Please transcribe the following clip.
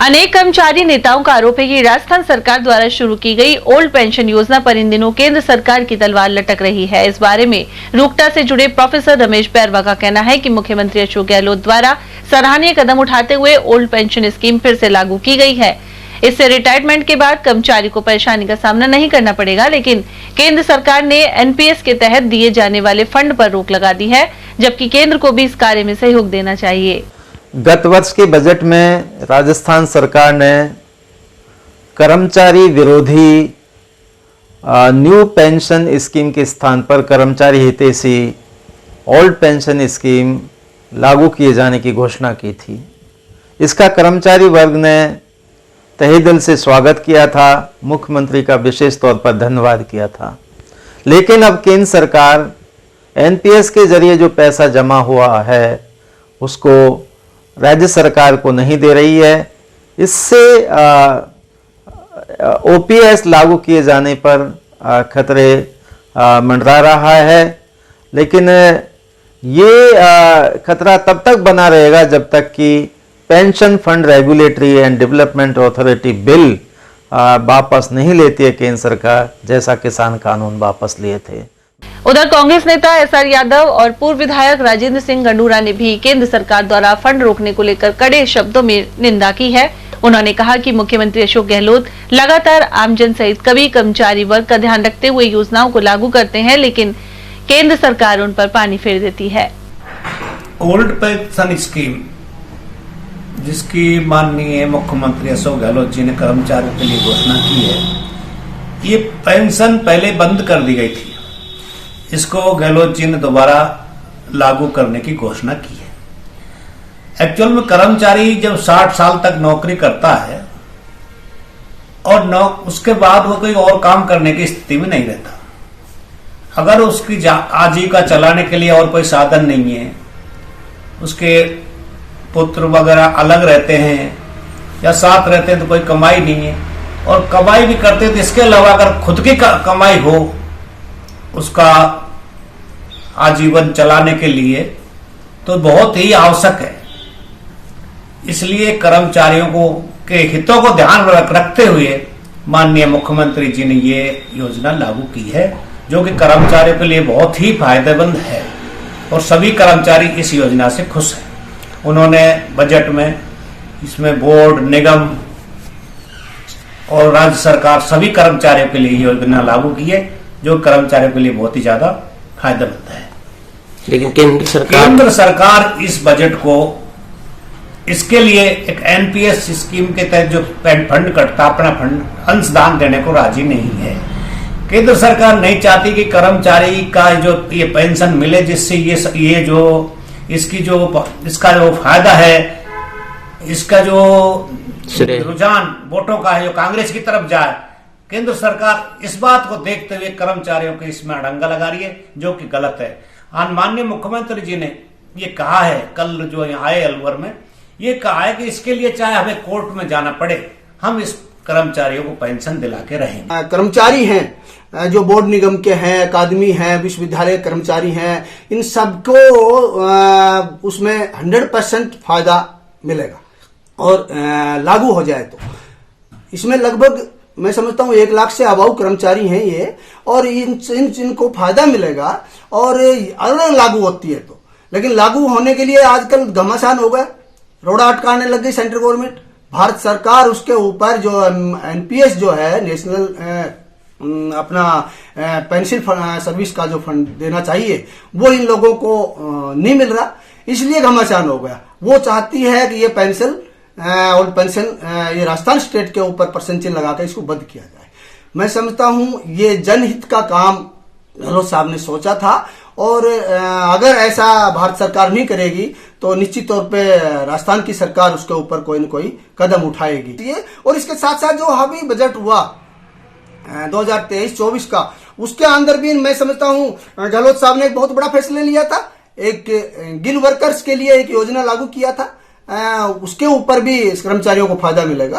अनेक कर्मचारी नेताओं का आरोप है कि राजस्थान सरकार द्वारा शुरू की गई ओल्ड पेंशन योजना पर इन दिनों केंद्र सरकार की तलवार लटक रही है। इस बारे में रूकटा से जुड़े प्रोफेसर रमेश बैरवा का कहना है कि मुख्यमंत्री अशोक गहलोत द्वारा सराहनीय कदम उठाते हुए ओल्ड पेंशन स्कीम फिर से लागू की गई है। इससे रिटायरमेंट के बाद कर्मचारी को परेशानी का सामना नहीं करना पड़ेगा, लेकिन केंद्र सरकार ने एनपीएस के तहत दिए जाने वाले फंड पर रोक लगा दी है, जबकि केंद्र को भी इस कार्य में सहयोग देना चाहिए। गत वर्ष के बजट में राजस्थान सरकार ने कर्मचारी विरोधी न्यू पेंशन स्कीम के स्थान पर कर्मचारी हितैषी ओल्ड पेंशन स्कीम लागू किए जाने की घोषणा की थी। इसका कर्मचारी वर्ग ने तहे दिल से स्वागत किया था, मुख्यमंत्री का विशेष तौर पर धन्यवाद किया था। लेकिन अब केंद्र सरकार एनपीएस के जरिए जो पैसा जमा हुआ है उसको राज्य सरकार को नहीं दे रही है। इससे ओपीएस लागू किए जाने पर खतरे मंडरा रहा है, लेकिन ये खतरा तब तक बना रहेगा जब तक कि pension fund regulatory and development authority bill वापस नहीं लेती है केंद्र सरकार, जैसा किसान कानून वापस लिए थे। उधर कांग्रेस नेता एसआर यादव और पूर्व विधायक राजेंद्र सिंह गंडूरा ने भी केंद्र सरकार द्वारा फंड रोकने को लेकर कड़े शब्दों में निंदा की है। उन्होंने कहा कि मुख्यमंत्री अशोक गहलोत लगातार आमजन सहित कभी कर्मचारी वर्ग का ध्यान रखते हुए योजनाओं को लागू करते हैं, लेकिन केंद्र सरकार उन पर पानी फेर देती है। ओल्ड पेंशन स्कीम जिसकी माननीय मुख्यमंत्री अशोक गहलोत जी ने कर्मचारियों के लिए घोषणा की है, ये पेंशन पहले बंद कर दी गई थी। इसको गहलोत जी ने दोबारा लागू करने की घोषणा की है। एक्चुअल में कर्मचारी जब 60 साल तक नौकरी करता है और उसके बाद वो कोई और काम करने की स्थिति में नहीं रहता, अगर उसकी आजीविका चलाने के लिए और कोई साधन नहीं है, उसके पुत्र वगैरह अलग रहते हैं या साथ रहते हैं तो कोई कमाई नहीं है, और कमाई भी करते हैं तो इसके अलावा अगर खुद की कमाई हो उसका आजीवन चलाने के लिए, तो बहुत ही आवश्यक है। इसलिए कर्मचारियों को के हितों को ध्यान रखते हुए माननीय मुख्यमंत्री जी ने ये योजना लागू की है, जो कि कर्मचारियों के लिए बहुत ही फायदेमंद है और सभी कर्मचारी इस योजना से खुश हैं। उन्होंने बजट में इसमें बोर्ड, निगम और राज्य सरकार सभी कर्मचारियों के लिए योजना लागू की है, जो कर्मचारियों के लिए बहुत ही ज्यादा फायदेमंद है। लेकिन केंद्र सरकार इस बजट को इसके लिए एक एनपीएस स्कीम के तहत जो फंड कटता, अपना फंड अंशदान देने को राजी नहीं है। केंद्र सरकार नहीं चाहती कि कर्मचारी का जो ये पेंशन मिले, जिससे ये जो इसका जो फायदा है, इसका जो रुझान वोटों का है जो कांग्रेस की तरफ जाए। केंद्र सरकार इस बात को देखते हुए कर्मचारियों के इसमें अड़ंगा लगा रही है, जो कि गलत है। माननीय मुख्यमंत्री जी ने ये कहा है, कल जो यहाँ आए अलवर में, ये कहा है कि इसके लिए चाहे हमें कोर्ट में जाना पड़े, हम इस कर्मचारियों को पेंशन दिला के रहेंगे। कर्मचारी हैं जो बोर्ड निगम के हैं, अकादमी हैं, विश्वविद्यालय कर्मचारी हैं, इन सबको उसमें 100% फायदा मिलेगा और लागू हो जाए तो इसमें लगभग मैं समझता हूँ 1 लाख से अबाउ कर्मचारी हैं ये, और इनको फायदा मिलेगा और अगर लागू होती है तो। लेकिन लागू होने के लिए आजकल घमासान हो गया, रोड़ा अटकाने लग गई सेंट्रल गवर्नमेंट। भारत सरकार उसके ऊपर जो एनपीएस जो है नेशनल अपना पेंशन सर्विस का जो फंड देना चाहिए, वो इन लोगों को नहीं मिल रहा, इसलिए घमासान हो गया। वो चाहती है कि ये पेंशन और पेंशन ये राजस्थान स्टेट के ऊपर परसेंटेज लगाकर इसको बंद किया जाए। मैं समझता हूं ये जनहित का काम गहलोत साहब ने सोचा था, और अगर ऐसा भारत सरकार नहीं करेगी तो निश्चित तौर पे राजस्थान की सरकार उसके ऊपर कोई न कोई कदम उठाएगी। और इसके साथ साथ जो अभी बजट हुआ 2023-24 का, उसके अंदर भी मैं समझता हूं गहलोत साहब ने एक बहुत बड़ा फैसला लिया था। एक गिल वर्कर्स के लिए एक योजना लागू किया था, उसके ऊपर भी कर्मचारियों को फायदा मिलेगा।